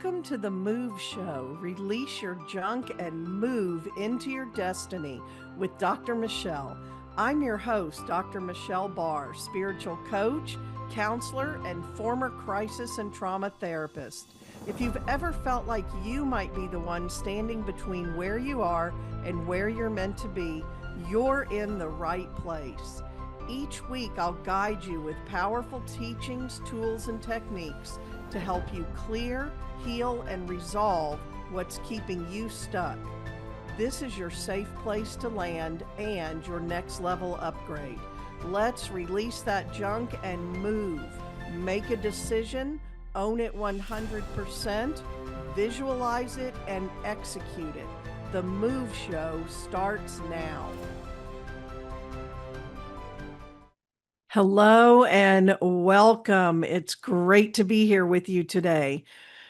Welcome to the M.O.V.E. Show. Release your junk and move into your destiny with Dr. Michelle. I'm your host, Dr. Michelle Barr, spiritual coach, counselor, and former crisis and trauma therapist. If you've ever felt like you might be the one standing between where you are and where you're meant to be, you're in the right place. Each week, I'll guide you with powerful teachings, tools, and techniques to help you clear, heal, and resolve what's keeping you stuck. This is your safe place to land and your next level upgrade. Let's release that junk and move. Make a decision, own it 100%, visualize it, and execute it. The M.O.V.E. Show starts now. Hello and welcome. It's great to be here with you today.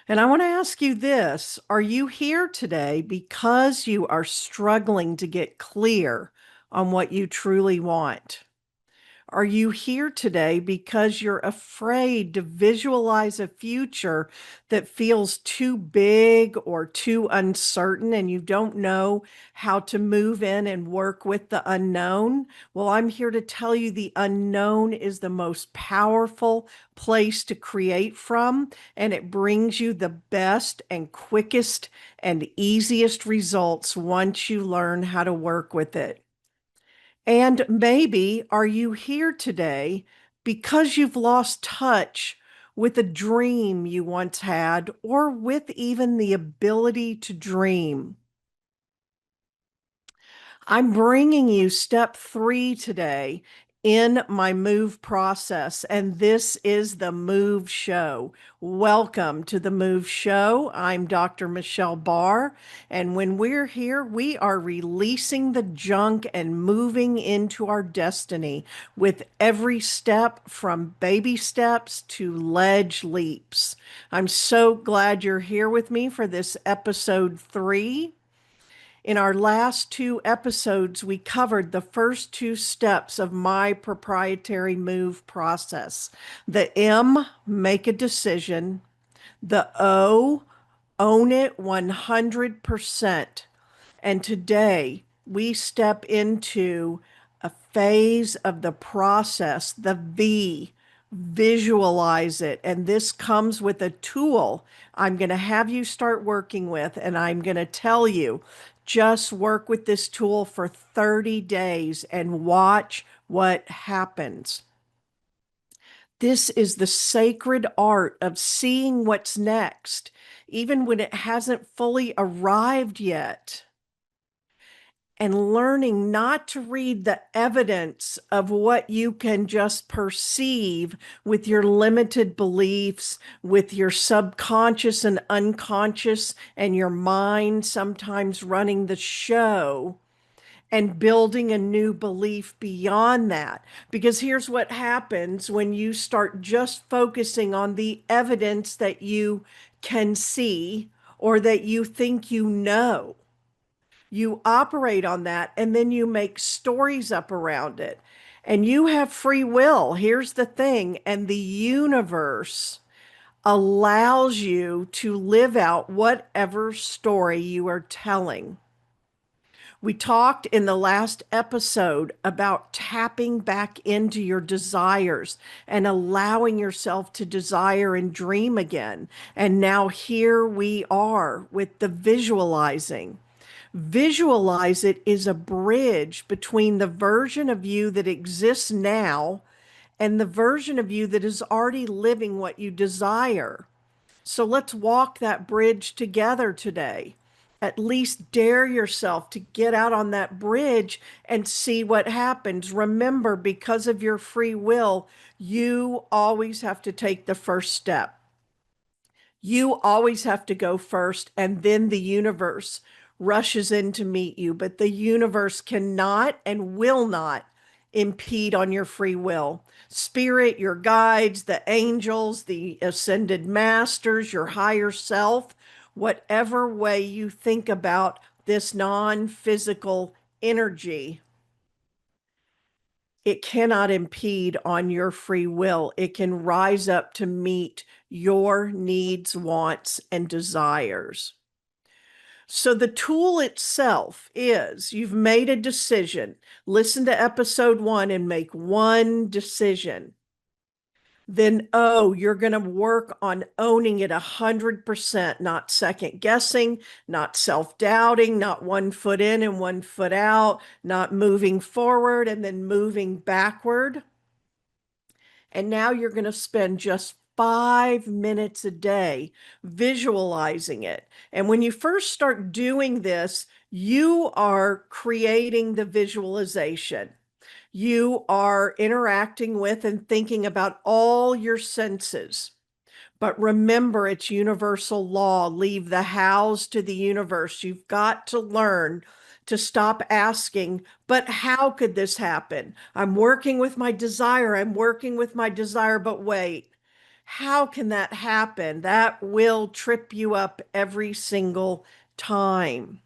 And I want to ask you this. Are you here today because you are struggling to get clear on what you truly want? Are you here today because you're afraid to visualize a future that feels too big or too uncertain and you don't know how to move in and work with the unknown? Well, I'm here to tell you the unknown is the most powerful place to create from, and it brings you the best and quickest and easiest results once you learn how to work with it. And maybe are you here today because you've lost touch with a dream you once had, or with even the ability to dream? I'm bringing you step 3 today in my M.O.V.E. process, and this is the M.O.V.E. Show. Welcome to the M.O.V.E. Show. I'm Dr. Michelle Barr, and when we're here, we are releasing the junk and moving into our destiny with every step from baby steps to ledge leaps. I'm so glad you're here with me for this episode 3. In our last 2 episodes, we covered the first 2 steps of my proprietary M.O.V.E. process. The M, make a decision. The O, own it 100%. And today, we step into a phase of the process, the V, visualize it. And this comes with a tool I'm going to have you start working with, and I'm going to tell you, just work with this tool for 30 days and watch what happens. This is the sacred art of seeing what's next, even when it hasn't fully arrived yet, and learning not to read the evidence of what you can just perceive with your limited beliefs, with your subconscious and unconscious, and your mind sometimes running the show, and building a new belief beyond that. Because here's what happens when you start just focusing on the evidence that you can see or that you think you know. You operate on that, and then you make stories up around it. And you have free will. Here's the thing. And the universe allows you to live out whatever story you are telling. We talked in the last episode about tapping back into your desires and allowing yourself to desire and dream again. And now here we are with the visualizing. Visualize it is a bridge between the version of you that exists now and the version of you that is already living what you desire. So let's walk that bridge together today. At least dare yourself to get out on that bridge and see what happens. Remember, because of your free will, you always have to take the first step. You always have to go first, and then the universe rushes in to meet you. But the universe cannot and will not impede on your free will. Spirit, your guides, the angels, the ascended masters, your higher self, whatever way you think about this non-physical energy, it cannot impede on your free will. It can rise up to meet your needs, wants, and desires. So the tool itself is you've made a decision. Listen to episode 1 and make one decision. Then, you're going to work on owning it 100%, not second guessing, not self-doubting, not one foot in and one foot out, not moving forward and then moving backward. And now you're going to spend just 5 minutes a day visualizing it. And when you first start doing this, you are creating the visualization. You are interacting with and thinking about all your senses. But remember, it's universal law. Leave the hows to the universe. You've got to learn to stop asking, but how could this happen? I'm working with my desire. I'm working with my desire, but wait, how can that happen? That will trip you up every single time.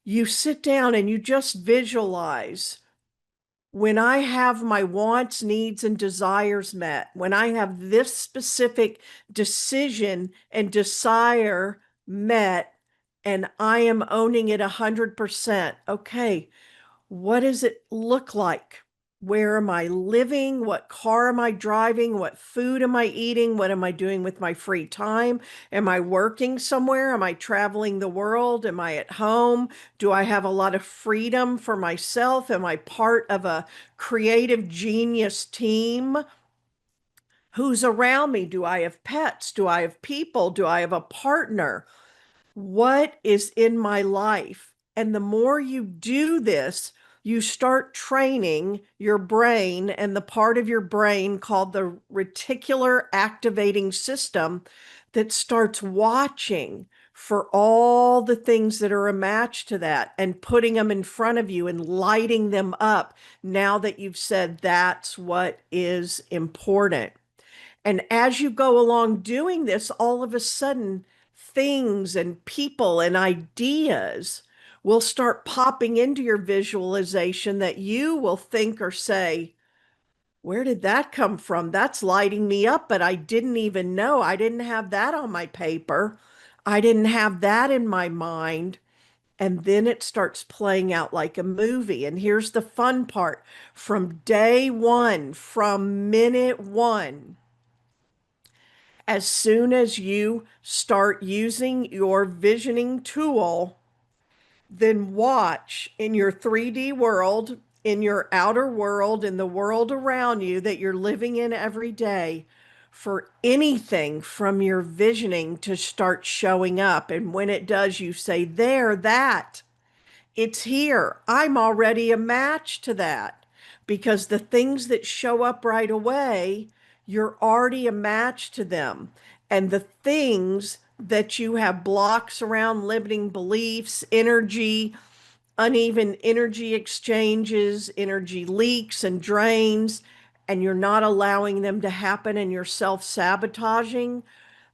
You sit down and you just visualize when I have my wants, needs, and desires met, when I have this specific decision and desire met, and I am owning it 100%, okay, what does it look like? Where am I living? What car am I driving? What food am I eating? What am I doing with my free time? Am I working somewhere? Am I traveling the world? Am I at home? Do I have a lot of freedom for myself? Am I part of a creative genius team? Who's around me? Do I have pets? Do I have people? Do I have a partner? What is in my life? And the more you do this, you start training your brain and the part of your brain called the reticular activating system that starts watching for all the things that are a match to that and putting them in front of you and lighting them up now that you've said that's what is important. And as you go along doing this, all of a sudden, things and people and ideas will start popping into your visualization that you will think or say, where did that come from? That's lighting me up, but I didn't even know. I didn't have that on my paper. I didn't have that in my mind. And then it starts playing out like a movie. And here's the fun part. From day one, from minute one, as soon as you start using your visioning tool, then watch in your 3D world, in your outer world, in the world around you that you're living in every day, for anything from your visioning to start showing up. And when it does, you say, there, that. It's here. I'm already a match to that because the things that show up right away, you're already a match to them. And the things that you have blocks around, limiting beliefs, energy, uneven energy exchanges, energy leaks and drains, and you're not allowing them to happen and you're self-sabotaging,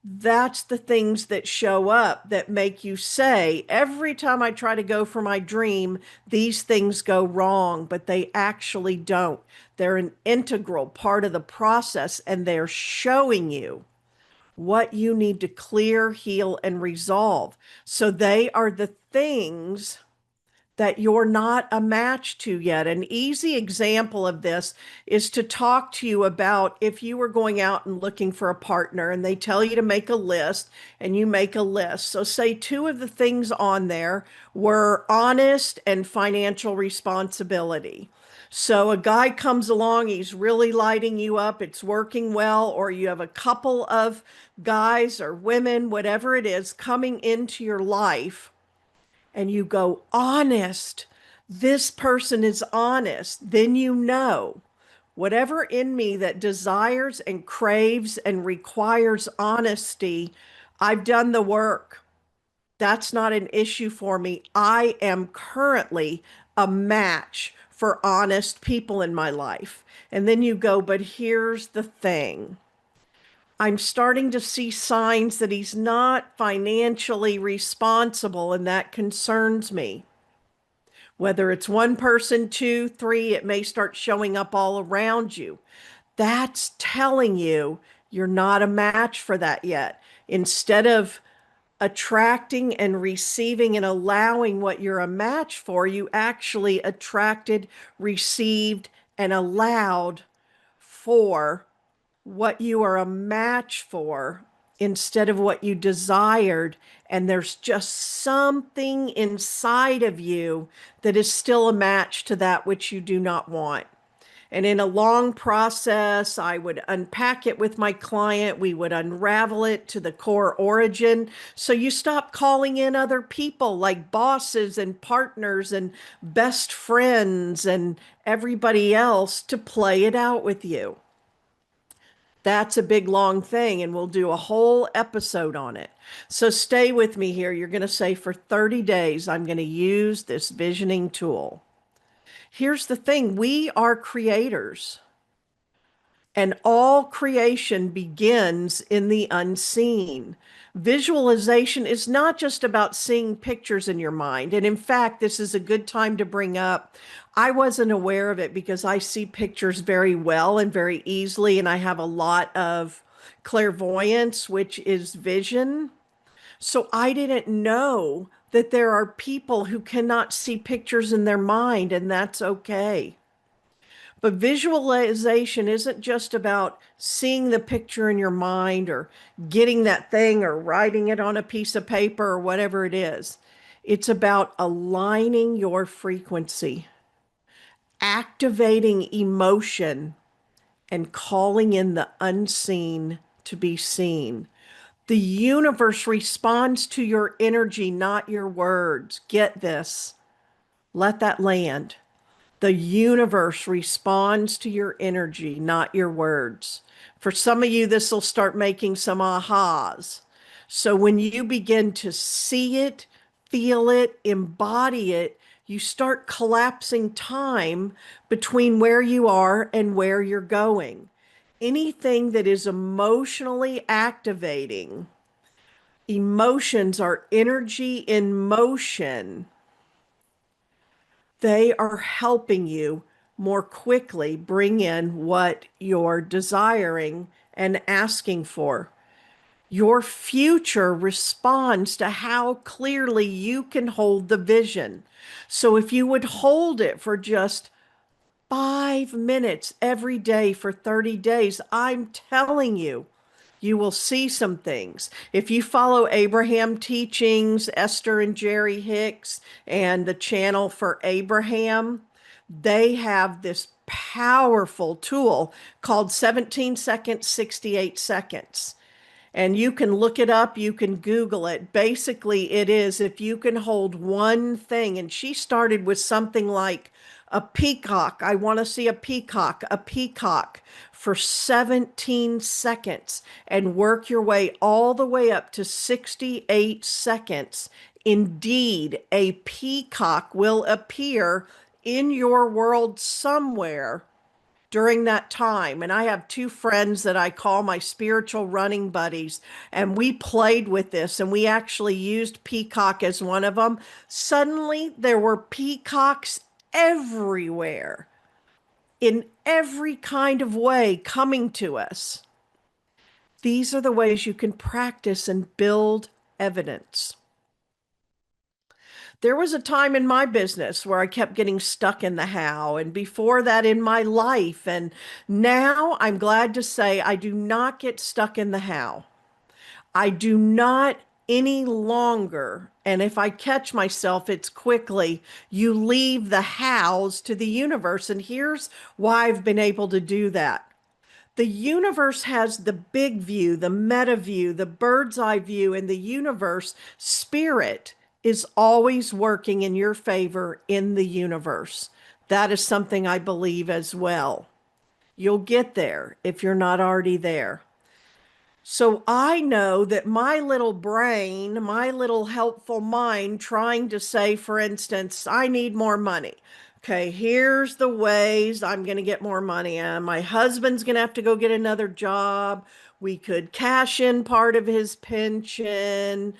that's the things that show up that make you say, every time I try to go for my dream, these things go wrong, but they actually don't. They're an integral part of the process, and they're showing you what you need to clear, heal, and resolve. So they are the things that you're not a match to yet. An easy example of this is to talk to you about if you were going out and looking for a partner and they tell you to make a list and you make a list. So say two of the things on there were honest and financial responsibility. So a guy comes along, he's really lighting you up, it's working well, or you have a couple of guys or women, whatever it is, coming into your life and you go, honest, this person is honest, then you know whatever in me that desires and craves and requires honesty, I've done the work. That's not an issue for me. I am currently a match for honest people in my life. And then you go, but here's the thing. I'm starting to see signs that he's not financially responsible, and that concerns me. Whether it's one person, two, three, it may start showing up all around you. That's telling you you're not a match for that yet. Instead of attracting and receiving and allowing what you're a match for, you actually attracted, received, and allowed for what you are a match for instead of what you desired. And there's just something inside of you that is still a match to that which you do not want. And in a long process, I would unpack it with my client. We would unravel it to the core origin. So you stop calling in other people like bosses and partners and best friends and everybody else to play it out with you. That's a big long thing, and we'll do a whole episode on it. So stay with me here. You're going to say for 30 days, I'm going to use this visioning tool. Here's the thing, we are creators, and all creation begins in the unseen. Visualization is not just about seeing pictures in your mind. And in fact, this is a good time to bring up. I wasn't aware of it because I see pictures very well and very easily, and I have a lot of clairvoyance, which is vision. So I didn't know that there are people who cannot see pictures in their mind, and that's okay. But visualization isn't just about seeing the picture in your mind or getting that thing or writing it on a piece of paper or whatever it is. It's about aligning your frequency, activating emotion, and calling in the unseen to be seen. The universe responds to your energy, not your words. Get this. Let that land. The universe responds to your energy, not your words. For some of you, this will start making some ahas. So when you begin to see it, feel it, embody it, you start collapsing time between where you are and where you're going. Anything that is emotionally activating, emotions are energy in motion. They are helping you more quickly bring in what you're desiring and asking for. Your future responds to how clearly you can hold the vision. So if you would hold it for just 5 minutes every day for 30 days, I'm telling you, you will see some things. If you follow Abraham Teachings, Esther and Jerry Hicks, and the channel for Abraham, they have this powerful tool called 17 seconds, 68 seconds. And you can look it up, you can Google it. Basically, it is if you can hold one thing, and she started with something like a peacock. I want to see a peacock for 17 seconds and work your way all the way up to 68 seconds. Indeed, a peacock will appear in your world somewhere during that time. And I have two friends that I call my spiritual running buddies, and we played with this and we actually used peacock as one of them. Suddenly, there were peacocks everywhere in every kind of way coming to us. These are the ways you can practice and build evidence. There was a time in my business where I kept getting stuck in the how, and before that in my life. And now I'm glad to say I do not get stuck in the how. I do not any longer. And if I catch myself, it's quickly. You leave the hows to the universe. And here's why I've been able to do that. The universe has the big view, the meta view, the bird's eye view, and the universe spirit is always working in your favor in the universe. That is something I believe as well. You'll get there if you're not already there. So I know that my little brain, my little helpful mind trying to say, for instance, I need more money. Okay, here's the ways I'm going to get more money. My husband's going to have to go get another job. We could cash in part of his pension.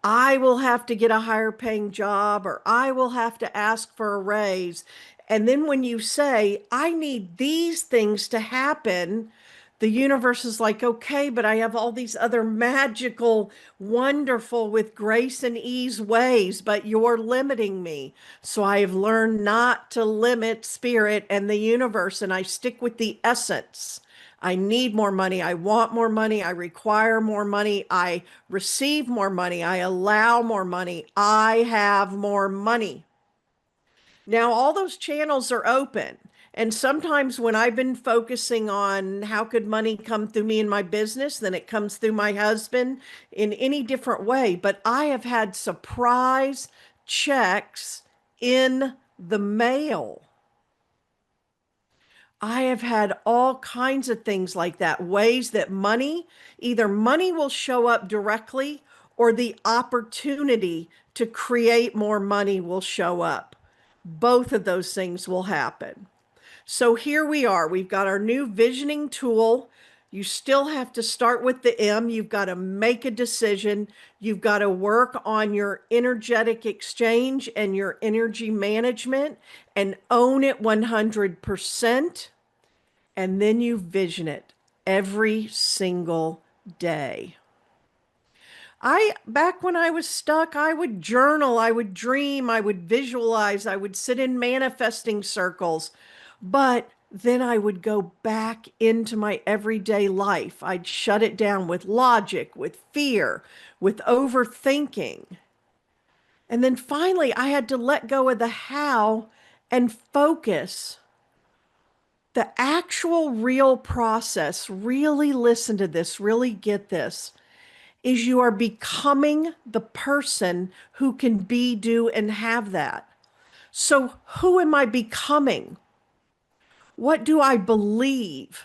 I will have to get a higher paying job or I will have to ask for a raise. And then when you say, I need these things to happen, the universe is like, okay, but I have all these other magical, wonderful, with grace and ease ways, but you're limiting me. So I have learned not to limit spirit and the universe, and I stick with the essence. I need more money. I want more money. I require more money. I receive more money. I allow more money. I have more money. Now, all those channels are open. And sometimes when I've been focusing on how could money come through me in my business, then it comes through my husband in any different way. But I have had surprise checks in the mail. I have had all kinds of things like that, ways that either money will show up directly or the opportunity to create more money will show up. Both of those things will happen. So here we are. We've got our new visioning tool. You still have to start with the M. You've got to make a decision. You've got to work on your energetic exchange and your energy management and own it 100%. And then you vision it every single day. Back when I was stuck, I would journal, I would dream, I would visualize, I would sit in manifesting circles. But then I would go back into my everyday life. I'd shut it down with logic, with fear, with overthinking. And then finally, I had to let go of the how and focus the actual real process. Really listen to this, really get this, is you are becoming the person who can be, do, and have that. So, who am I becoming? What do I believe?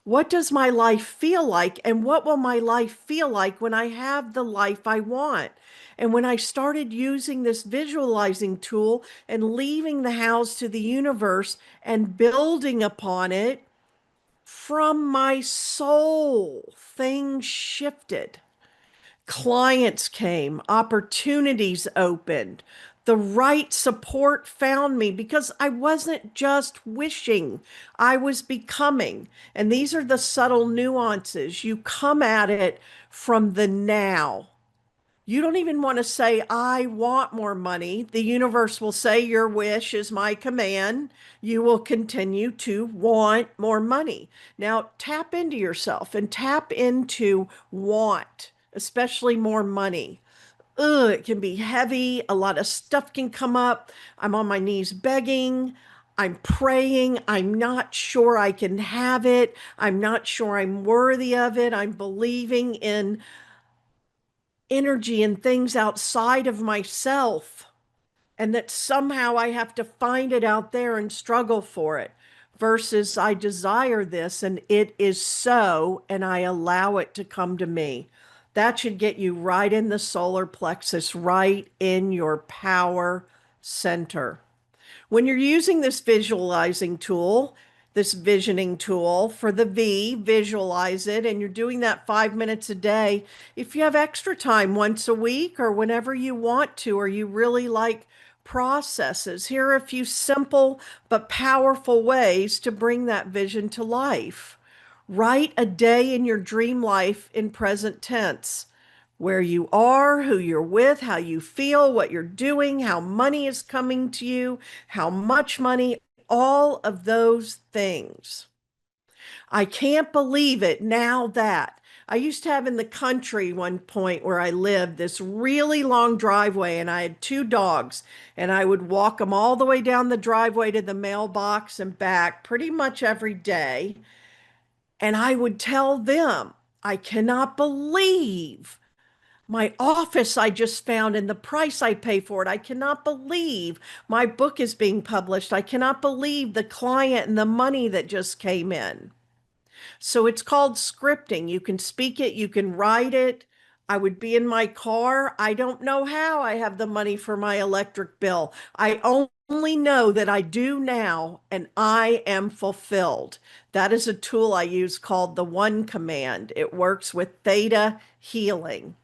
What does my life feel like? And what will my life feel like when I have the life I want? And when I started using this visualizing tool and leaving the house to the universe and building upon it from my soul, things shifted. Clients came, opportunities opened, the right support found me because I wasn't just wishing, I was becoming. And these are the subtle nuances. You come at it from the now. You don't even want to say, I want more money. The universe will say, your wish is my command. You will continue to want more money. Now, tap into yourself and tap into want, especially more money. Ugh, it can be heavy. A lot of stuff can come up. I'm on my knees begging. I'm praying. I'm not sure I can have it. I'm not sure I'm worthy of it. I'm believing in energy and things outside of myself, and that somehow I have to find it out there and struggle for it, versus I desire this and it is so, and I allow it to come to me. That should get you right in the solar plexus, right in your power center. When you're using this visualizing tool, this visioning tool for the V, visualize it, and you're doing that 5 minutes a day. If you have extra time once a week or whenever you want to, or you really like processes, here are a few simple but powerful ways to bring that vision to life. Write a day in your dream life in present tense. Where you are, who you're with, how you feel, what you're doing, how money is coming to you, how much money, all of those things. I can't believe it now that I used to have in the country one point where I lived this really long driveway, and I had two dogs, and I would walk them all the way down the driveway to the mailbox and back pretty much every day. And I would tell them, I cannot believe my office I just found and the price I pay for it. I cannot believe my book is being published. I cannot believe the client and the money that just came in. So it's called scripting. You can speak it, you can write it. I would be in my car. I don't know how I have the money for my electric bill. I only know that I do now, and I am fulfilled. That is a tool I use called the One Command. It works with theta healing.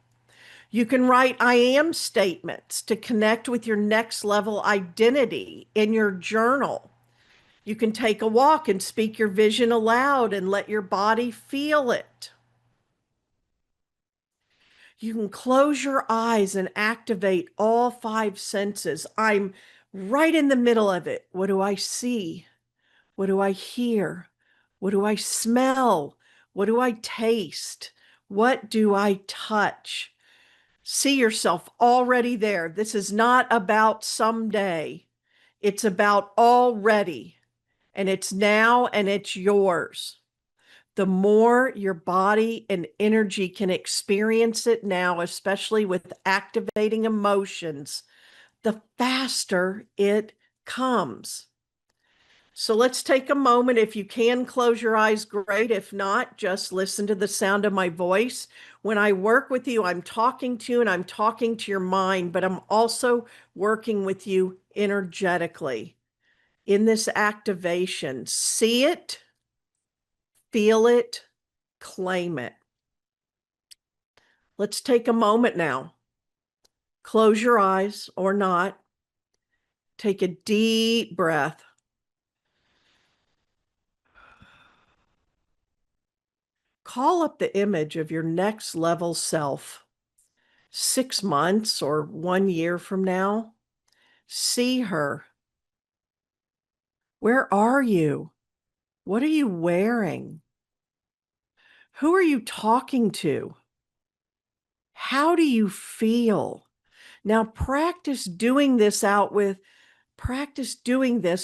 You can write I am statements to connect with your next level identity in your journal. You can take a walk and speak your vision aloud and let your body feel it. You can close your eyes and activate all five senses. I'm right in the middle of it. What do I see? What do I hear? What do I smell? What do I taste? What do I touch? See yourself already there. This is not about someday. It's about already, and it's now and it's yours. The more your body and energy can experience it now, especially with activating emotions, the faster it comes. So let's take a moment. If you can close your eyes, great. If not, just listen to the sound of my voice. When I work with you, I'm talking to you and I'm talking to your mind, but I'm also working with you energetically in this activation. See it, feel it, claim it. Let's take a moment now. Close your eyes or not. Take a deep breath. Call up the image of your next level self. 6 months or 1 year from now, see her. Where are you? What are you wearing? Who are you talking to? How do you feel? Now practice doing this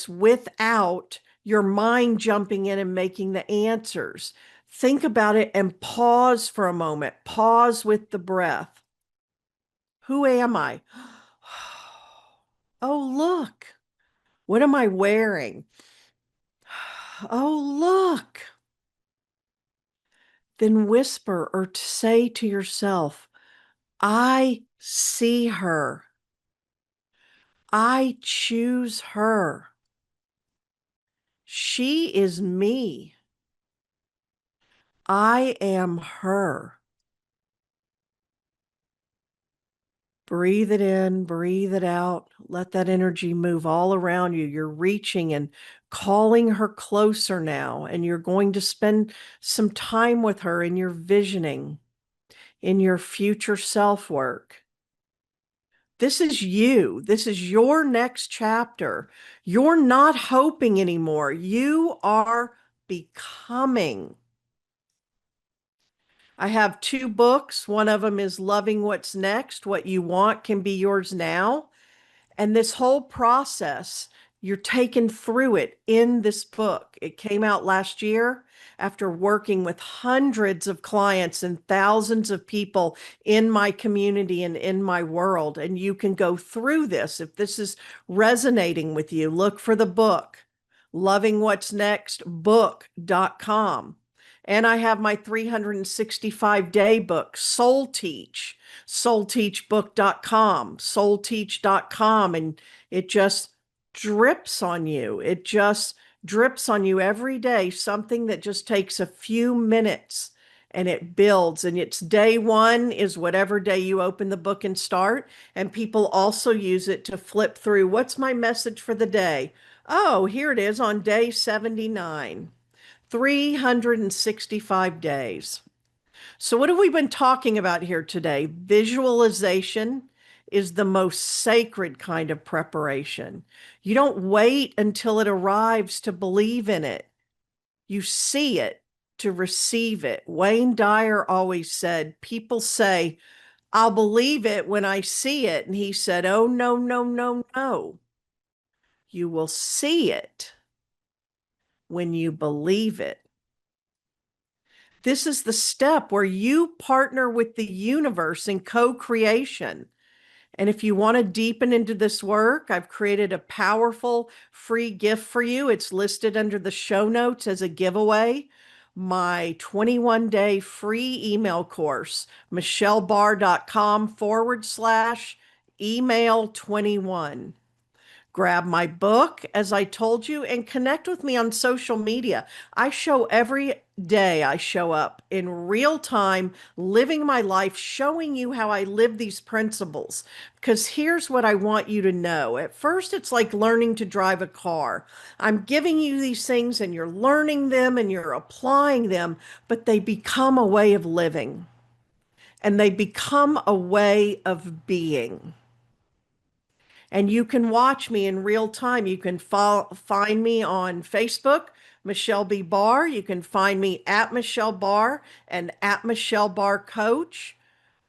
without your mind jumping in and making the answers. Think about it and pause for a moment. Pause with the breath. Who am I? Oh, look. What am I wearing? Oh, look. Then whisper or say to yourself, I see her. I choose her. She is me. I am her. Breathe it in, breathe it out. Let that energy move all around you. You're reaching and calling her closer now, and you're going to spend some time with her in your visioning, in your future self work. This is you. This is your next chapter. You're not hoping anymore. You are becoming. I have two books. One of them is Loving What's Next. What you want can be yours now. And this whole process, you're taken through it in this book. It came out last year after working with hundreds of clients and thousands of people in my community and in my world. And you can go through this. If this is resonating with you, look for the book, lovingwhatsnextbook.com. And I have my 365-day book, Soul Teach, soulteachbook.com, soulteach.com. And it just drips on you. It just drips on you every day, something that just takes a few minutes and it builds. And it's day one is whatever day you open the book and start. And people also use it to flip through. What's my message for the day? Oh, here it is on day 79. 365 days. So, what have we been talking about here today? Visualization is the most sacred kind of preparation. You don't wait until it arrives to believe in it, you see it to receive it. Wayne Dyer always said, people say, I'll believe it when I see it. And he said, oh, no, no, no, no. You will see it when you believe it. This is the step where you partner with the universe in co-creation. And if you want to deepen into this work, I've created a powerful free gift for you. It's listed under the show notes as a giveaway. My 21-day free email course, michellebarr.com/email 21. Grab my book, as I told you, and connect with me on social media. I show every day I show up in real time, living my life, showing you how I live these principles. Because here's what I want you to know. At first, it's like learning to drive a car. I'm giving you these things and you're learning them and you're applying them, but they become a way of living and they become a way of being. And you can watch me in real time. You can find me on Facebook, Michelle B. Barr. You can find me at Michelle Barr and at Michelle Barr Coach.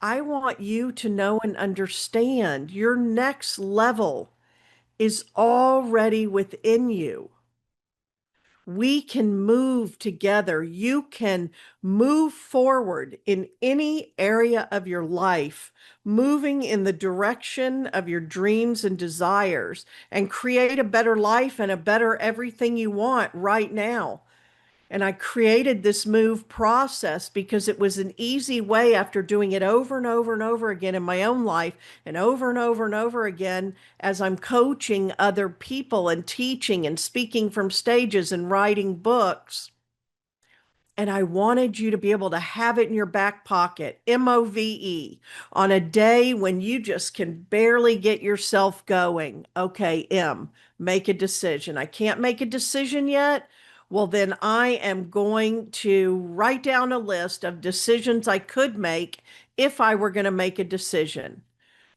I want you to know and understand your next level is already within you. We can move together. You can move forward in any area of your life, moving in the direction of your dreams and desires, and create a better life and a better everything you want right now. And I created this move process because it was an easy way after doing it over and over and over again in my own life and over again as I'm coaching other people and teaching and speaking from stages and writing books. And I wanted you to be able to have it in your back pocket, M.O.V.E, on a day when you just can barely get yourself going. Okay, make a decision. I can't make a decision yet. Well, then I am going to write down a list of decisions I could make if I were going to make a decision.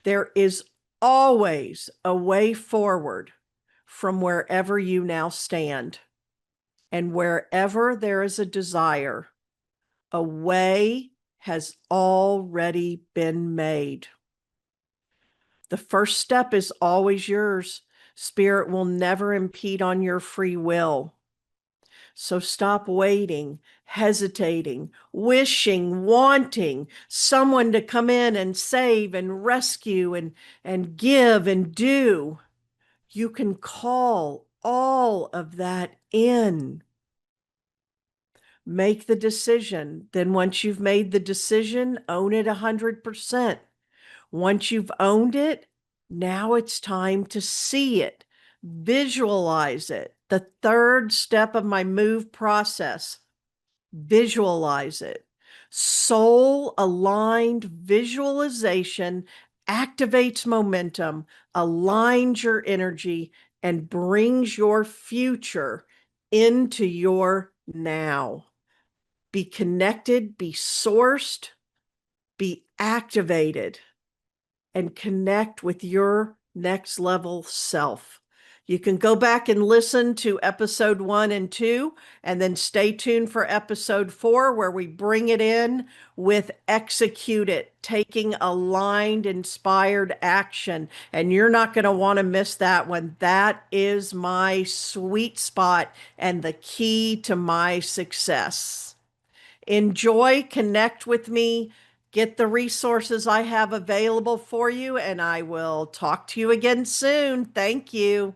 There is always a way forward from wherever you now stand. And wherever there is a desire, a way has already been made. The first step is always yours. Spirit will never impede on your free will. So stop waiting, hesitating, wishing, wanting someone to come in and save and rescue and give and do. You can call all of that in. Make the decision. Then once you've made the decision, own it 100%. Once you've owned it, now it's time to see it, visualize it. The third step of my move process, visualize it. Soul aligned visualization activates momentum, aligns your energy, and brings your future into your now. Be connected, be sourced, be activated, and connect with your next level self. You can go back and listen to episode 1 and 2, and then stay tuned for episode 4, where we bring it in with execute it, taking aligned, inspired action. And you're not going to want to miss that one. That is my sweet spot and the key to my success. Enjoy, connect with me, get the resources I have available for you, and I will talk to you again soon. Thank you.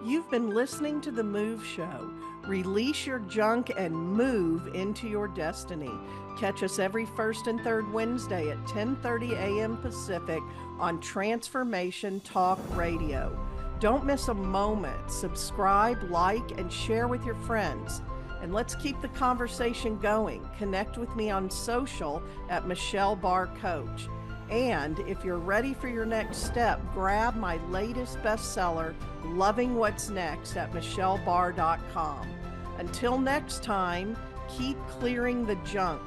You've been listening to The M.O.V.E. Show. Release your junk and move into your destiny. Catch us every first and third Wednesday at 10:30 a.m. Pacific on Transformation Talk Radio. Don't miss a moment. Subscribe, like, and share with your friends. And let's keep the conversation going. Connect with me on social at Michelle Barr Coach. And if you're ready for your next step, grab my latest bestseller, Loving What's Next, at michellebarr.com. Until next time, keep clearing the junk.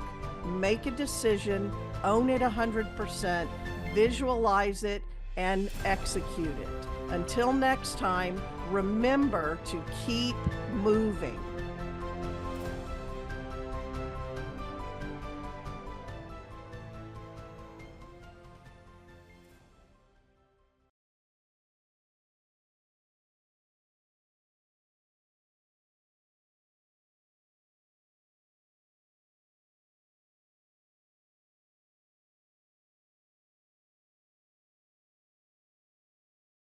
Make a decision, own it 100%, visualize it, and execute it. Until next time, remember to keep moving.